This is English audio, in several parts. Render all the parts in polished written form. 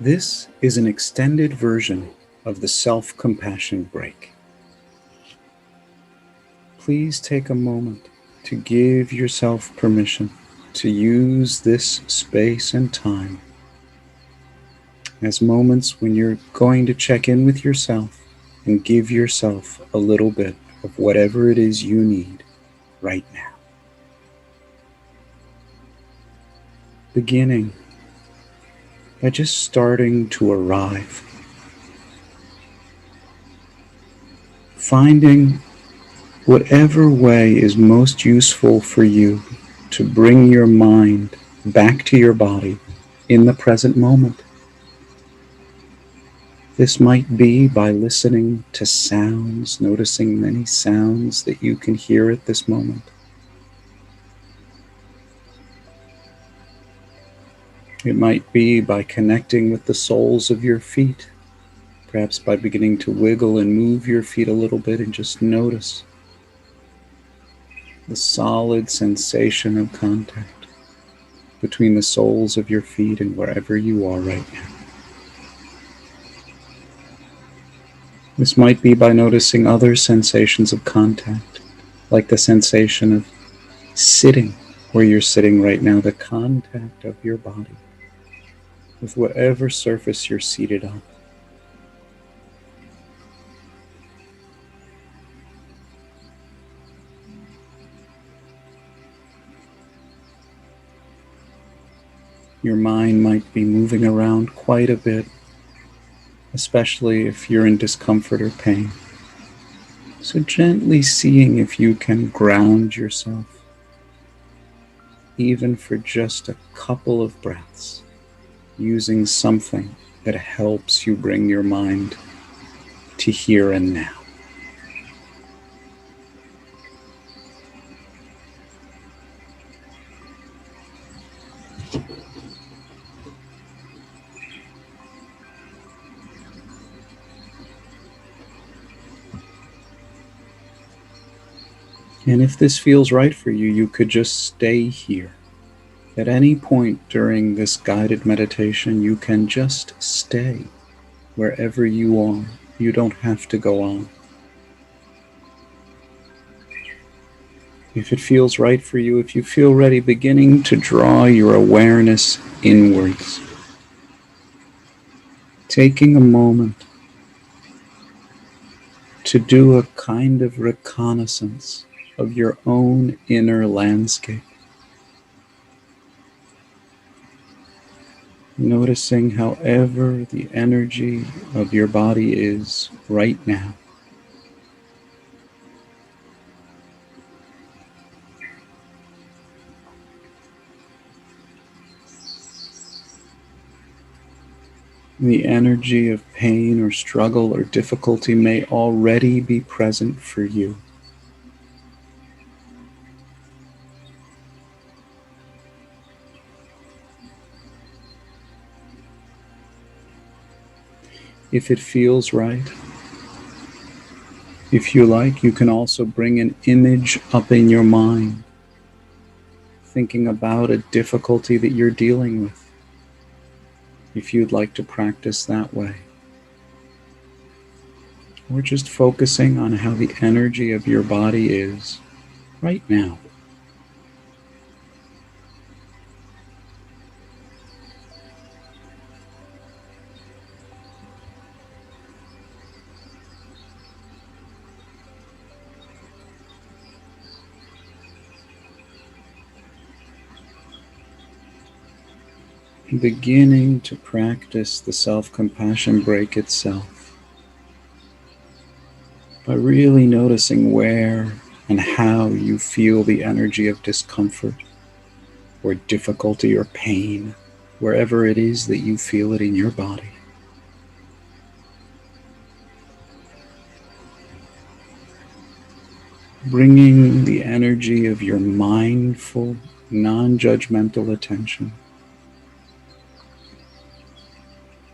This is an extended version of the self-compassion break. Please take a moment to give yourself permission to use this space and time as moments when you're going to check in with yourself and give yourself a little bit of whatever it is you need right now. Beginning by just starting to arrive. Finding whatever way is most useful for you to bring your mind back to your body in the present moment. This might be by listening to sounds, noticing many sounds that you can hear at this moment. It might be by connecting with the soles of your feet, perhaps by beginning to wiggle and move your feet a little bit and just notice the solid sensation of contact between the soles of your feet and wherever you are right now. This might be by noticing other sensations of contact, like the sensation of sitting where you're sitting right now, the contact of your body with whatever surface you're seated on. Your mind might be moving around quite a bit, especially if you're in discomfort or pain. So gently seeing if you can ground yourself, even for just a couple of breaths, using something that helps you bring your mind to here and now. And if this feels right for you, you could just stay here. At any point during this guided meditation, you can just stay wherever you are. You don't have to go on. If it feels right for you, if you feel ready, beginning to draw your awareness inwards. Taking a moment to do a kind of reconnaissance of your own inner landscape. Noticing however the energy of your body is right now. The energy of pain or struggle or difficulty may already be present for you. If it feels right, if you like, you can also bring an image up in your mind, thinking about a difficulty that you're dealing with, if you'd like to practice that way. Or just focusing on how the energy of your body is right now. Beginning to practice the self-compassion break itself by really noticing where and how you feel the energy of discomfort or difficulty or pain, wherever it is that you feel it in your body. Bringing the energy of your mindful, non-judgmental attention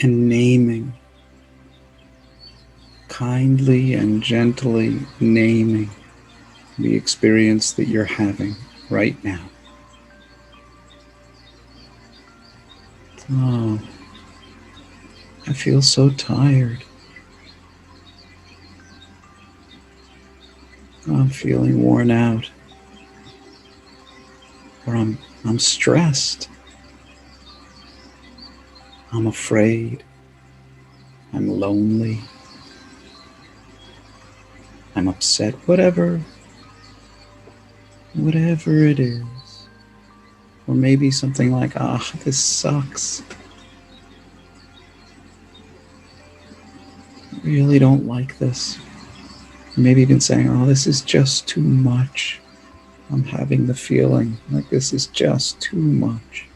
and naming, kindly and gently naming the experience that you're having right now. Oh, I feel so tired. I'm feeling worn out. Or I'm stressed. I'm afraid. I'm lonely. I'm upset. Whatever it is. Or maybe something like, this sucks. I really don't like this. Or maybe even saying, this is just too much. I'm having the feeling like this is just too much.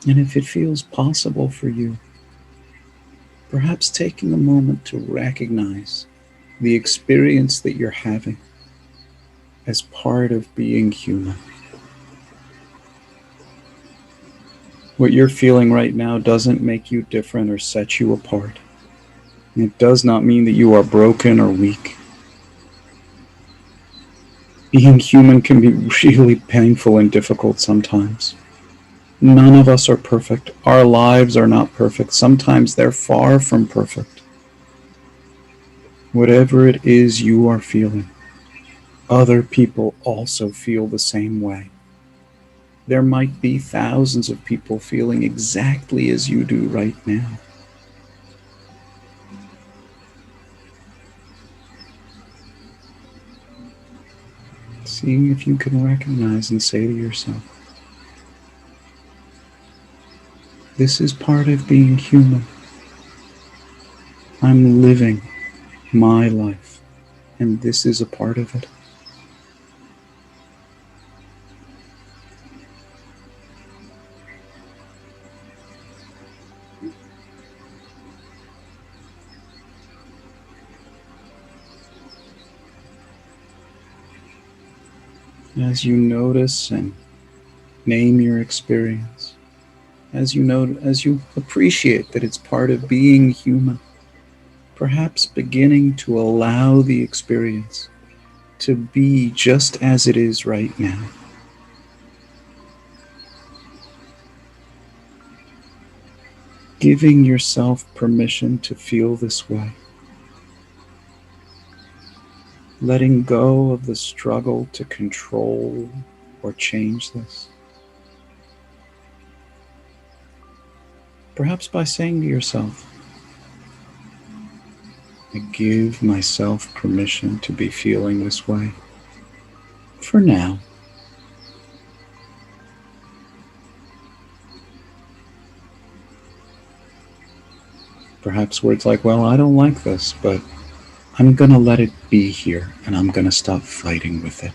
And if it feels possible for you, perhaps taking a moment to recognize the experience that you're having as part of being human. What you're feeling right now doesn't make you different or set you apart. It does not mean that you are broken or weak. Being human can be really painful and difficult sometimes. None of us are perfect. Our lives are not perfect. Sometimes they're far from perfect. Whatever it is you are feeling, other people also feel the same way. There might be thousands of people feeling exactly as you do right now. Seeing if you can recognize and say to yourself, this is part of being human. I'm living my life, and this is a part of it. As you notice and name your experience, as you appreciate that it's part of being human, perhaps beginning to allow the experience to be just as it is right now. Giving yourself permission to feel this way. Letting go of the struggle to control or change this. Perhaps by saying to yourself, I give myself permission to be feeling this way. For now. Perhaps words like, I don't like this, but I'm going to let it be here and I'm going to stop fighting with it.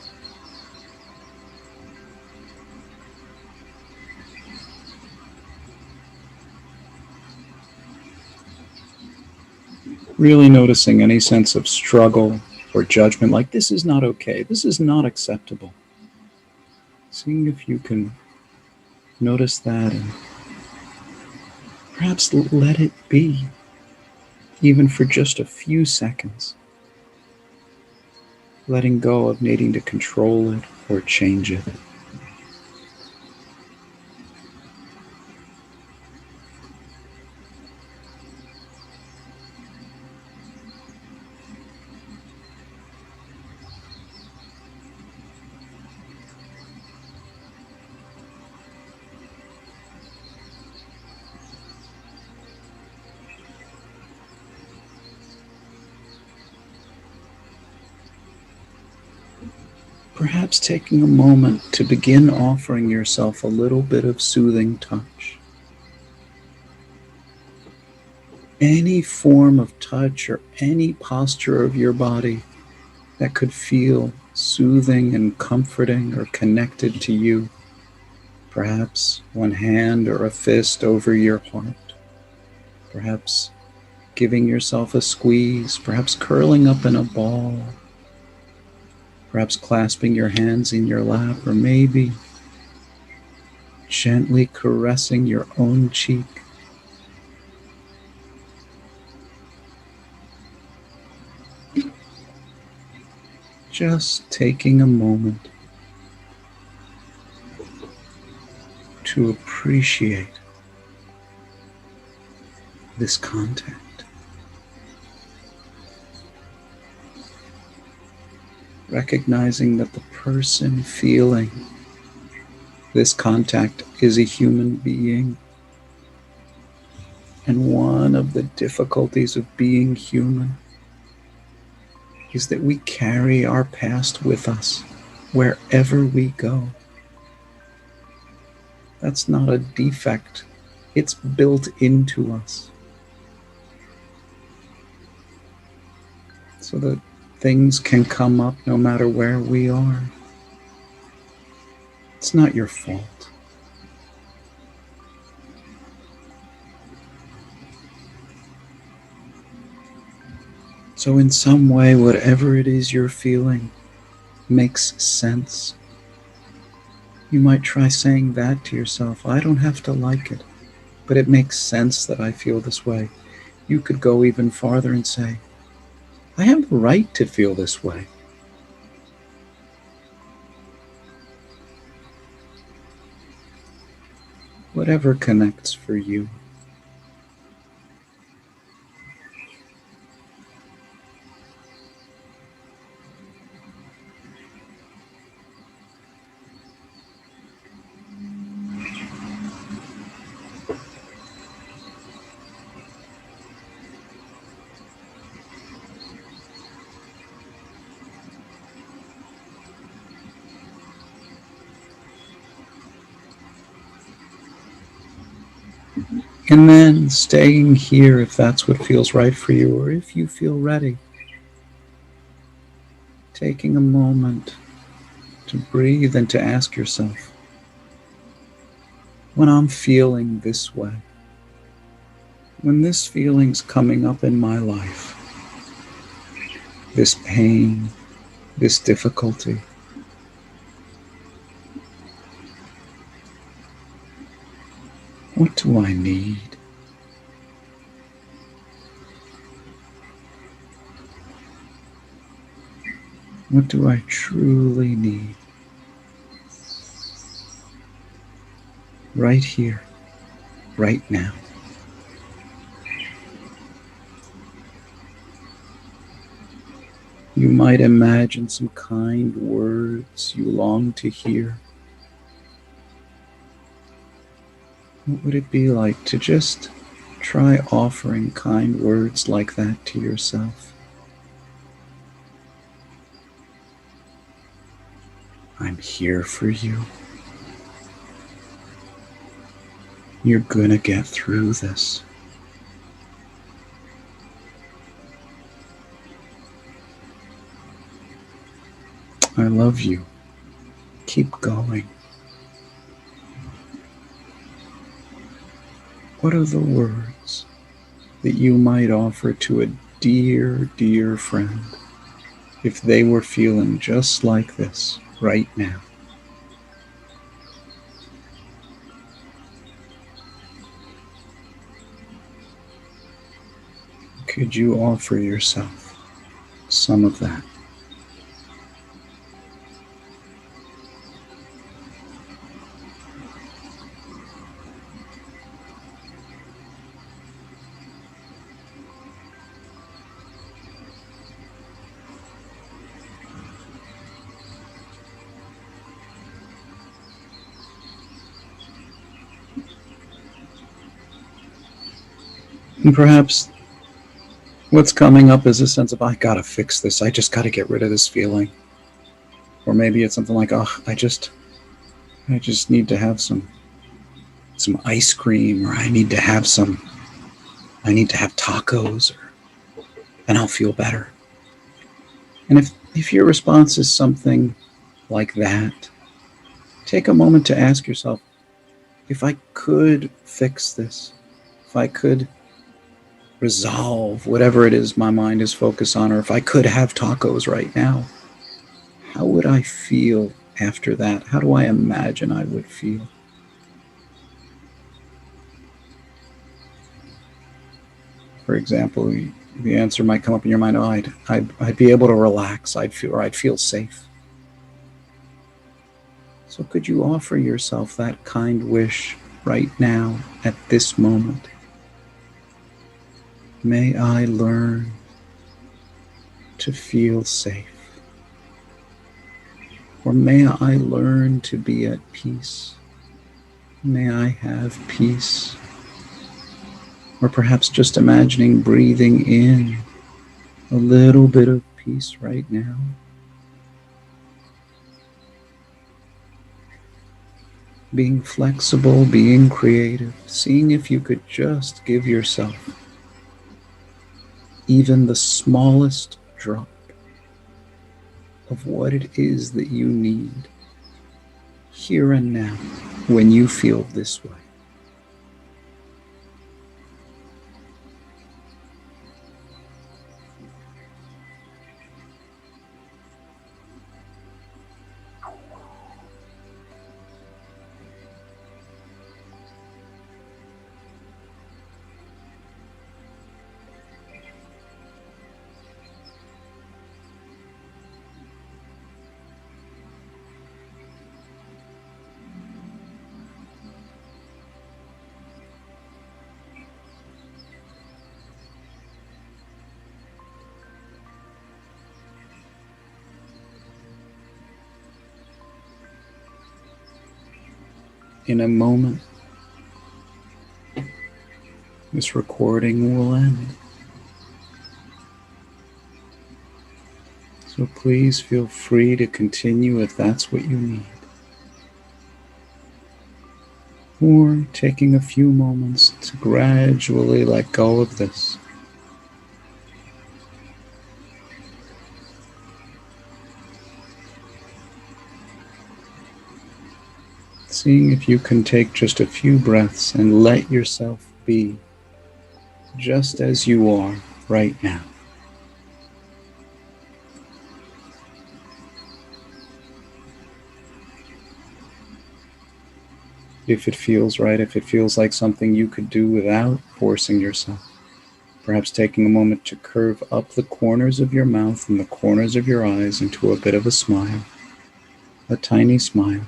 Really noticing any sense of struggle or judgment, like this is not okay, this is not acceptable. Seeing if you can notice that and perhaps let it be, even for just a few seconds. Letting go of needing to control it or change it. Perhaps taking a moment to begin offering yourself a little bit of soothing touch. Any form of touch or any posture of your body that could feel soothing and comforting or connected to you. Perhaps one hand or a fist over your heart. Perhaps giving yourself a squeeze, perhaps curling up in a ball, perhaps clasping your hands in your lap, or maybe gently caressing your own cheek. Just taking a moment to appreciate this contact. Recognizing that the person feeling this contact is a human being. And one of the difficulties of being human is that we carry our past with us wherever we go. That's not a defect. It's built into us. So that things can come up no matter where we are. It's not your fault. So in some way, whatever it is you're feeling makes sense. You might try saying that to yourself. I don't have to like it, but it makes sense that I feel this way. You could go even farther and say, I have the right to feel this way. Whatever connects for you. And then staying here if that's what feels right for you, or if you feel ready. Taking a moment to breathe and to ask yourself, when I'm feeling this way, when this feeling's coming up in my life, this pain, this difficulty, what do I need? What do I truly need? Right here, right now. You might imagine some kind words you long to hear. What would it be like to just try offering kind words like that to yourself? I'm here for you. You're gonna get through this. I love you. Keep going. What are the words that you might offer to a dear, dear friend if they were feeling just like this right now? Could you offer yourself some of that? And perhaps what's coming up is a sense of, I gotta fix this. I just gotta get rid of this feeling. Or maybe it's something like, oh, I just need to have some ice cream, or I need to have tacos, and I'll feel better. And if your response is something like that, take a moment to ask yourself, if I could fix this, if I could resolve whatever it is my mind is focused on, or if I could have tacos right now, how would I feel after that? How do I imagine I would feel? For example, the answer might come up in your mind, oh, I'd be able to relax, I'd feel safe. So could you offer yourself that kind wish right now at this moment? May I learn to feel safe. Or may I learn to be at peace. May I have peace. Or perhaps just imagining breathing in a little bit of peace right now. Being flexible, being creative, seeing if you could just give yourself even the smallest drop of what it is that you need here and now when you feel this way. In a moment, this recording will end. So please feel free to continue if that's what you need. Or taking a few moments to gradually let go of this. Seeing if you can take just a few breaths and let yourself be just as you are right now. If it feels right, if it feels like something you could do without forcing yourself, perhaps taking a moment to curve up the corners of your mouth and the corners of your eyes into a bit of a smile, a tiny smile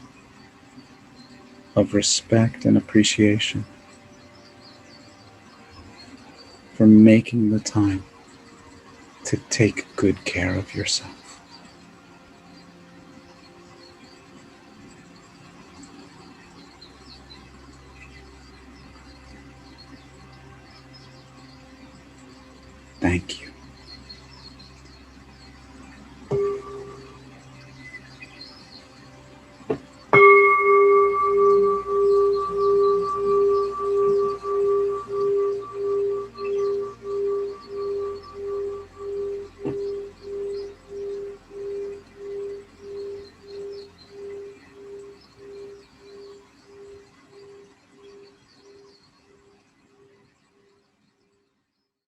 of respect and appreciation for making the time to take good care of yourself. Thank you.